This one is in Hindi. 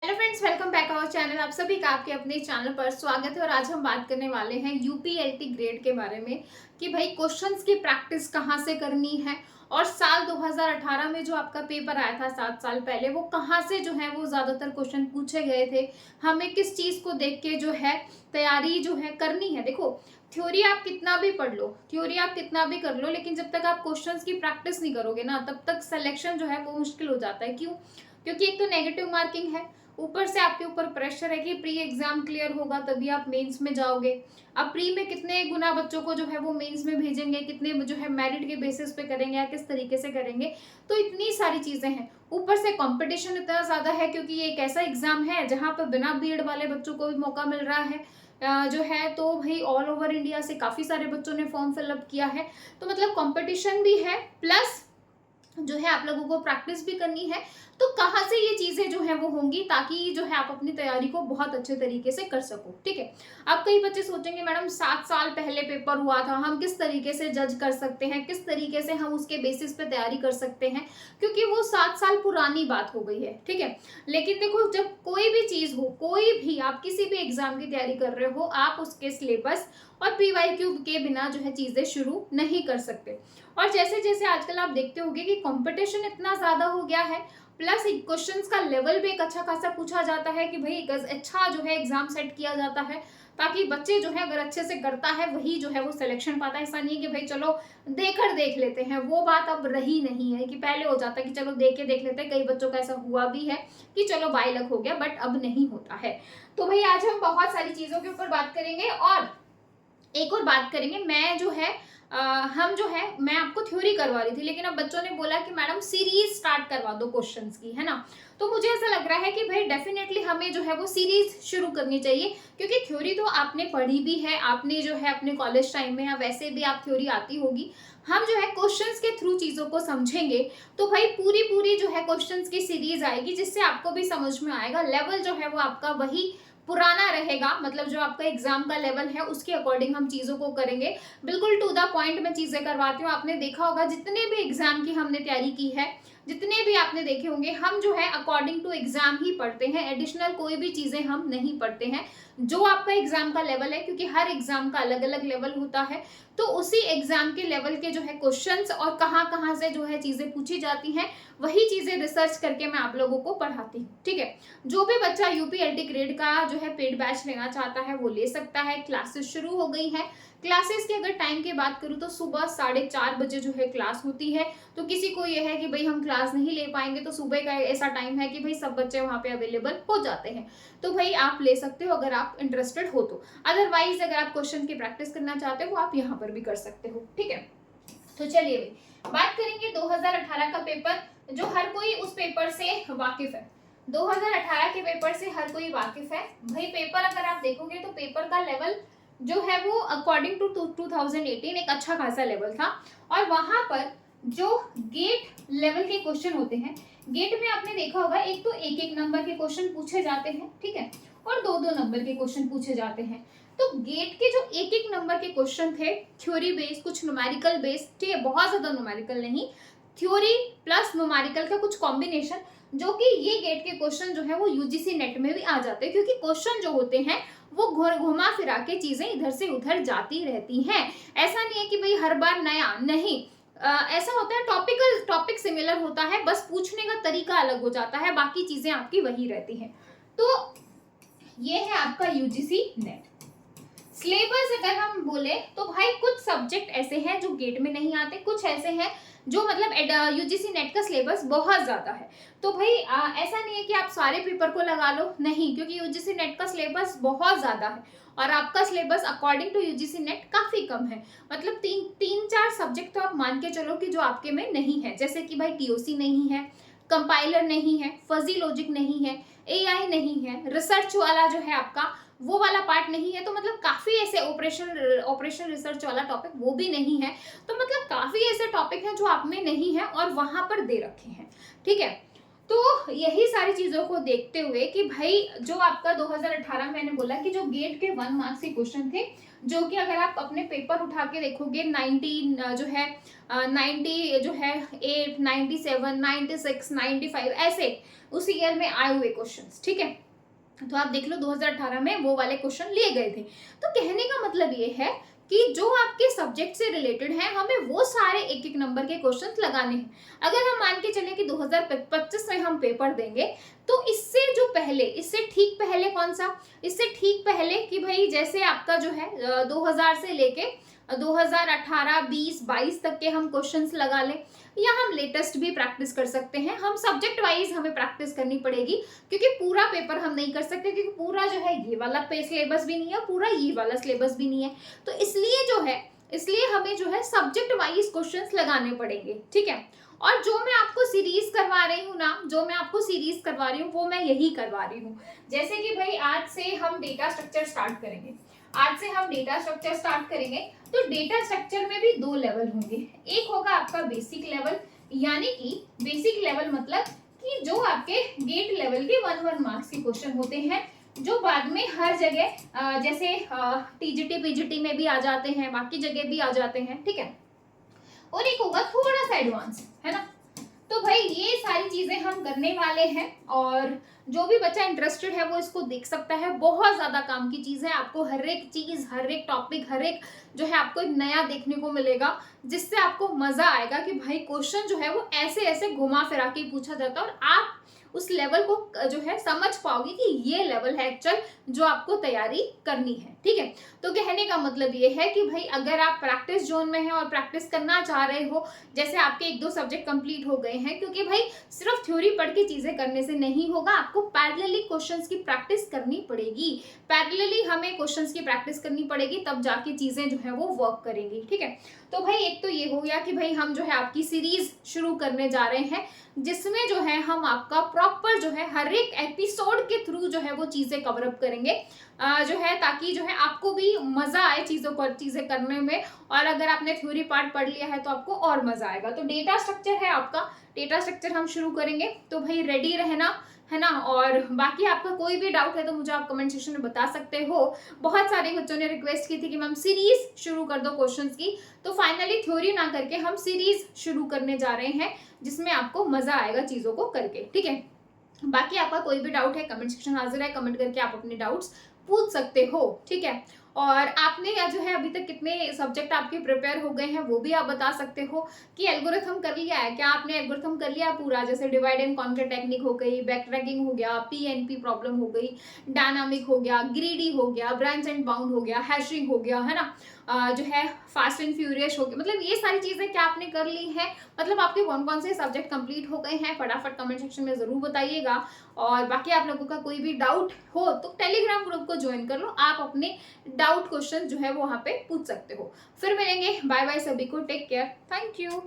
Hello friends, welcome back our channel. आप सभी का आपके अपने चैनल पर स्वागत है। और आज हम बात करने वाले हैं यूपीएलटी ग्रेड के बारे में कि भाई क्वेश्चंस की प्रैक्टिस कहाँ से करनी है और साल 2018 में जो आपका पेपर आया था 7 साल पहले, वो कहाँ से जो है वो ज़्यादातर क्वेश्चन पूछे गए थे। हमें किस चीज़ को देख के जो है तैयारी जो है करनी है। देखो, थ्योरी आप कितना भी पढ़ लो, थ्योरी आप कितना भी कर लो, लेकिन जब तक आप क्वेश्चंस की प्रैक्टिस नहीं करोगे ना, तब तक सिलेक्शन जो है वो मुश्किल हो जाता है। क्यों? क्योंकि एक तो नेगेटिव मार्किंग है, ऊपर से आपके ऊपर प्रेशर है कि प्री एग्जाम क्लियर होगा तभी आप मेंस में जाओगे। अब प्री में कितने गुना बच्चों को जो है वो मेंस में भेजेंगे, कितने जो है मेरिट के बेसिस पे करेंगे या किस तरीके से करेंगे। तो इतनी सारी चीजें हैं, ऊपर से कंपटीशन इतना ज्यादा है क्योंकि ये एक ऐसा एग्जाम है जहां पर बिना बीएड वाले बच्चों को भी मौका मिल रहा है। जो है तो भाई ऑल ओवर इंडिया से काफी सारे बच्चों ने फॉर्म फिलअप किया है। तो मतलब कंपटीशन भी है, प्लस जो है आप लोगों को प्रैक्टिस भी करनी है। तो कहाँ से ये चीजें जो है वो होंगी ताकि जो है आप अपनी तैयारी को बहुत अच्छे तरीके से कर सको। ठीक है। अब कई बच्चे सोचेंगे मैडम 7 साल पहले पेपर हुआ था, हम किस तरीके से जज कर सकते हैं, किस तरीके से हम उसके बेसिस पे तैयारी कर सकते हैं, क्योंकि वो 7 साल पुरानी बात हो गई है। ठीक है। लेकिन देखो, जब कोई भी चीज हो, कोई भी आप किसी भी एग्जाम की तैयारी कर रहे हो, आप उसके सिलेबस और पीवाईक्यू के बिना जो है चीजें शुरू नहीं कर सकते। और जैसे जैसे आजकल आप देखते होंगे कि कंपटीशन इतना ज्यादा हो गया है, प्लस क्वेश्चंस का लेवल भी एक अच्छा खासा पूछा जाता है कि भाई एक अच्छा जो है एग्जाम सेट किया जाता है ताकि बच्चे जो है अगर अच्छे से करता है वही जो है वो सिलेक्शन पाता है। ऐसा नहीं है कि भाई चलो देकर देख लेते हैं, वो बात अब रही नहीं है कि पहले हो जाता है कि चलो देख के देख लेते हैं। कई बच्चों का ऐसा हुआ भी है कि चलो बाई लक हो गया, बट अब नहीं होता है। तो भाई आज हम बहुत सारी चीजों के ऊपर बात करेंगे और एक और बात करेंगे। मैं जो है हम जो है मैं आपको थ्योरी करवा रही थी, लेकिन अब बच्चों ने बोला कि मैडम सीरीज स्टार्ट करवा दो क्वेश्चंस की, है ना। तो मुझे ऐसा लग रहा है कि भाई डेफिनेटली हमें जो है वो सीरीज शुरू करनी चाहिए, क्योंकि थ्योरी तो आपने पढ़ी भी है, आपने जो है अपने कॉलेज टाइम में या वैसे भी आप थ्योरी आती होगी। हम जो है क्वेश्चंस के थ्रू चीजों को समझेंगे तो भाई पूरी पूरी जो है क्वेश्चंस की सीरीज आएगी, जिससे आपको भी समझ में आएगा। लेवल जो है वो आपका वही पुराना रहेगा, मतलब जो आपका एग्जाम का लेवल है उसके अकॉर्डिंग हम चीजों को करेंगे। बिल्कुल टू द पॉइंट में चीजें करवाती हूँ। आपने देखा होगा जितने भी एग्जाम की हमने तैयारी की है, जितने भी आपने देखे होंगे, हम जो है अकॉर्डिंग टू एग्जाम ही पढ़ते हैं, एडिशनल कोई भी चीजें हम नहीं पढ़ते हैं। जो आपका एग्जाम का लेवल है, क्योंकि हर एग्जाम का अलग अलग लेवल होता है, तो उसी एग्जाम के लेवल के जो है क्वेश्चंस और कहाँ कहाँ से जो है चीजें पूछी जाती हैं, वही चीजें रिसर्च करके मैं आप लोगों को पढ़ाती हूँ। ठीक है। जो भी बच्चा यूपीएलटी ग्रेड का जो है पेड बैच लेना चाहता है वो ले सकता है। क्लासेस शुरू हो गई हैं। क्लासेस की अगर टाइम की बात करूँ तो सुबह 4:30 बजे जो है क्लास होती है। तो किसी को ये है कि भाई हम क्लास नहीं ले पाएंगे, तो सुबह का ऐसा टाइम है कि भाई सब बच्चे वहाँ पे अवेलेबल हो जाते हैं, तो भाई आप ले सकते हो अगर आप इंटरेस्टेड हो तो। अदरवाइज अगर आप क्वेश्चन की प्रैक्टिस करना चाहते हो आप यहाँ पर भी कर सकते हो। ठीक है। तो चलिए भाई बात करेंगे 2018 का पेपर, जो हर कोई उस पेपर से वाकिफ है। 2018 के पेपर से हर कोई वाकिफ है। भाई पेपर अगर आप देखोगे तो पेपर का लेवल जो है वो अकॉर्डिंग टू 2018 एक अच्छा खासा लेवल था। और वहां पर जो गेट लेवल के क्वेश्चन होते हैं, गेट में आपने देखा होगा एक तो एक एक नंबर के क्वेश्चन पूछे जाते हैं, ठीक है, और दो दो नंबर के क्वेश्चन पूछे जाते हैं। तो गेट के जो एक एक नंबर के क्वेश्चन थे, थ्योरी बेस्ड, कुछ न्यूमेरिकल बेस्ड, ठीक है, बहुत ज्यादा न्यूमेरिकल नहीं, थ्योरी प्लस न्यूमेरिकल का कुछ कॉम्बिनेशन, जो कि ये गेट के क्वेश्चन जो है वो यूजीसी नेट में भी आ जाते हैं, क्योंकि क्वेश्चन जो होते हैं वो घुमा फिरा के चीजें इधर से उधर जाती रहती हैं। ऐसा नहीं है कि भाई हर बार नया, नहीं, ऐसा होता है टॉपिक सिमिलर होता है, बस पूछने का तरीका अलग हो जाता है, बाकी चीजें आपकी वही रहती हैं। तो ये है आपका यूजीसी नेट सिलेबस। अगर हम बोले तो भाई कुछ सब्जेक्ट ऐसे हैं जो गेट में नहीं आते, कुछ ऐसे हैं जो मतलब यूजीसी नेट का सिलेबस बहुत ज्यादा है। तो भाई ऐसा नहीं है कि आप सारे पेपर को लगा लो, नहीं, क्योंकि यूजीसी नेट का सिलेबस बहुत ज्यादा है और आपका syllabus according to UGC NET काफी कम है। मतलब तीन चार सब्जेक्ट तो आप मान के चलो कि जो आपके में नहीं है, जैसे कि भाई टीओसी नहीं है, कंपाइलर नहीं है, फजी लॉजिक नहीं है, एआई नहीं है, रिसर्च वाला जो है आपका वो वाला पार्ट नहीं है। तो मतलब काफी ऐसे ऑपरेशन रिसर्च वाला टॉपिक वो भी नहीं है। तो मतलब काफी ऐसे टॉपिक हैं जो आप में नहीं है और वहां पर दे रखे हैं। ठीक है। तो यही सारी चीजों को देखते हुए कि भाई जो आपका 2018 में मैंने बोला कि जो गेट के 1 मार्क्स के क्वेश्चन थे, जो कि अगर आप अपने पेपर उठा के देखोगे 19 जो है 90 जो है 8, 97, 96, 95 ऐसे उस ईयर में आए हुए क्वेश्चंस, ठीक है। तो आप देख लो 2018 में वो वाले क्वेश्चन लिए गए थे। तो कहने का मतलब ये है कि जो आपके सब्जेक्ट से रिलेटेड है हमें वो सारे एक एक नंबर के क्वेश्चंस लगाने हैं। अगर हम मान के चले कि 2025 में हम पेपर देंगे, तो इससे जो पहले, इससे ठीक पहले कौन सा, इससे ठीक पहले कि भाई जैसे आपका जो है 2000 से लेके 2018, 20, 22 तक के हम क्वेश्चंस लगा लें, या हम लेटेस्ट भी प्रैक्टिस कर सकते हैं। हम सब्जेक्ट वाइज हमें प्रैक्टिस करनी पड़ेगी, क्योंकि पूरा पेपर हम नहीं कर सकते, क्योंकि पूरा जो है ये वाला सिलेबस भी नहीं है, पूरा ये वाला सिलेबस भी नहीं है। तो इसलिए जो है, इसलिए हमें जो है सब्जेक्ट वाइज क्वेश्चंस लगाने पड़ेंगे, ठीक है। और जो मैं आपको सीरीज करवा रही हूँ ना, जो मैं आपको सीरीज करवा रही हूँ वो मैं यही करवा रही हूँ। जैसे कि भाई आज से हम डेटा स्ट्रक्चर स्टार्ट करेंगे, आज से हम डेटा स्ट्रक्चर स्टार्ट करेंगे। तो डेटा स्ट्रक्चर में भी दो लेवल होंगे। एक होगा आपका बेसिक लेवल, यानी कि बेसिक लेवल मतलब कि जो आपके गेट लेवल के 1 मार्क्स के क्वेश्चन होते हैं, जो बाद में हर जगह जैसे टीजीटी पीजीटी में भी आ जाते हैं, बाकी जगह भी आ जाते हैं, ठीक है। और एक होगा थोड़ा सा एडवांस, है ना। तो भाई ये सारी चीजें हम करने वाले हैं, और जो भी बच्चा इंटरेस्टेड है वो इसको देख सकता है। बहुत ज्यादा काम की चीज है, आपको हर एक चीज, हर एक टॉपिक, हर एक जो है आपको एक नया देखने को मिलेगा, जिससे आपको मजा आएगा कि भाई क्वेश्चन जो है वो ऐसे ऐसे घुमा फिरा के पूछा जाता है, और आप उस लेवल को जो है समझ पाओगे कि ये लेवल है एक्चुअल जो आपको तैयारी करनी है, ठीक है। तो कहने का मतलब ये है कि भाई अगर आप प्रैक्टिस जोन में हैं और प्रैक्टिस करना चाह रहे हो, जैसे आपके 1-2 सब्जेक्ट कंप्लीट हो गए हैं, क्योंकि भाई सिर्फ थ्योरी पढ़ के चीजें करने से नहीं होगा, आपको पैरेलली क्वेश्चंस की प्रैक्टिस करनी पड़ेगी। पैरेलली हमें क्वेश्चंस की प्रैक्टिस करनी पड़ेगी, तब जाके चीजें जो है वो वर्क करेंगी, ठीक है। तो भाई एक तो ये हो गया कि भाई हम जो है आपकी सीरीज शुरू करने जा रहे हैं, जिसमें जो है हम आपका प्रॉपर जो है हर एक एपिसोड के थ्रू जो है वो चीजें कवर अप करेंगे, जो है ताकि जो है आपको भी मजा आए चीजें करने में, और अगर आपने थ्योरी पार्ट पढ़ लिया है तो आपको और मजा आएगा। तो डेटा स्ट्रक्चर है आपका, डेटा स्ट्रक्चर हम शुरू करेंगे, तो भाई रेडी रहना, है ना। और बाकी आपका कोई भी डाउट है तो मुझे आप कमेंट सेक्शन में बता सकते हो। बहुत सारे बच्चों ने रिक्वेस्ट की थी कि मैम सीरीज शुरू कर दो क्वेश्चंस की, तो फाइनली थ्योरी ना करके हम सीरीज शुरू करने जा रहे हैं, जिसमें आपको मजा आएगा चीजों को करके, ठीक है। बाकी आपका कोई भी डाउट है, कमेंट सेक्शन हाजिर है, कमेंट करके आप अपने डाउट्स पूछ सकते हो, ठीक है। और आपने या जो है अभी तक कितने सब्जेक्ट आपके प्रिपेयर हो गए हैं वो भी आप बता सकते हो, कि एल्गोरिथम कर लिया है क्या आपने, एल्गोरिथम कर लिया पूरा, जैसे डिवाइड एंड कॉन्कर टेक्निक हो गई, बैकट्रैकिंग हो गया, पीएनपी प्रॉब्लम हो गई, डायनामिक हो गया, ग्रीडी हो गया, ब्रांच एंड बाउंड हो गया, हैशिंग हो गया, है ना, जो है फास्ट एंड फ्यूरियस हो गया, मतलब ये सारी चीजें क्या आपने कर ली है, मतलब आपके कौन कौन से सब्जेक्ट कंप्लीट हो गए हैं, फटाफट कमेंट सेक्शन में जरूर बताइएगा। और बाकी आप लोगों का कोई भी डाउट हो तो टेलीग्राम ग्रुप को ज्वाइन कर लो, आप अपने डाउट क्वेश्चन जो है वो वहां पे पूछ सकते हो। फिर मिलेंगे, बाय बाय सभी को, टेक केयर, थैंक यू।